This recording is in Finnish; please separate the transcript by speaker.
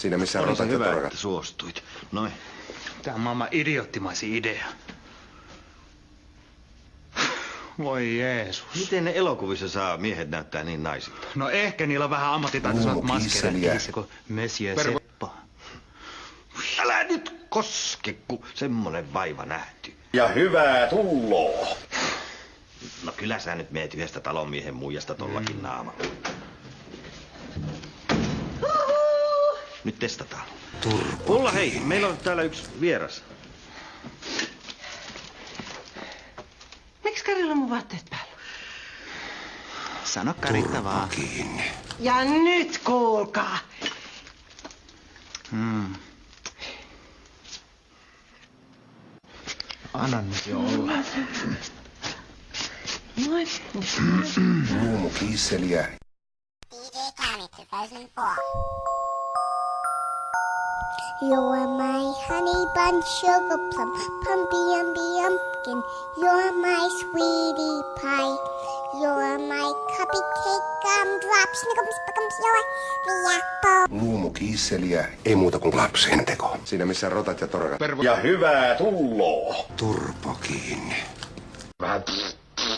Speaker 1: Siinä missä
Speaker 2: Oli se
Speaker 1: rotat ja
Speaker 2: hyvä,
Speaker 1: torakat.
Speaker 2: että suostuit. Noin.
Speaker 3: Tää on maailman idioottimaisin idea. Voi Jeesus.
Speaker 2: Miten ne elokuvissa saa miehet näyttää niin naisilta?
Speaker 3: No ehkä niillä on vähän ammattitaitoisemmat maskeja
Speaker 1: Kiisseliä.
Speaker 3: kuin Monsieur Seppa.
Speaker 2: Älä nyt koske, kun semmonen vaiva nähty.
Speaker 1: Ja hyvää tulloo.
Speaker 2: No kyllä sä nyt meet yhdestä talonmiehen muijasta tollakin naamalla. Nyt testataan. Ulla, hei, meillä on täällä yksi vieras.
Speaker 4: Miksi Karilla on mun vaatteet päällä?
Speaker 3: Sano Karitta vaan.
Speaker 4: Ja nyt kuulkaa.
Speaker 3: Anna nyt jo olla.
Speaker 4: Noin.
Speaker 1: Ruumukiisseliä.
Speaker 5: DJ Khaled 2004. You're my honey bun, sugar plum, pumpy umby umpkin. You're my sweetie pie. You're my cupcake gumdrop, snickums, pickums, you're the apple.
Speaker 1: Ruumukiisseliä. Ei muuta kuin lapsen teko. Siinä missä rotat ja torakat. Ja hyvää tulloo. Turpo kiinni. Vähän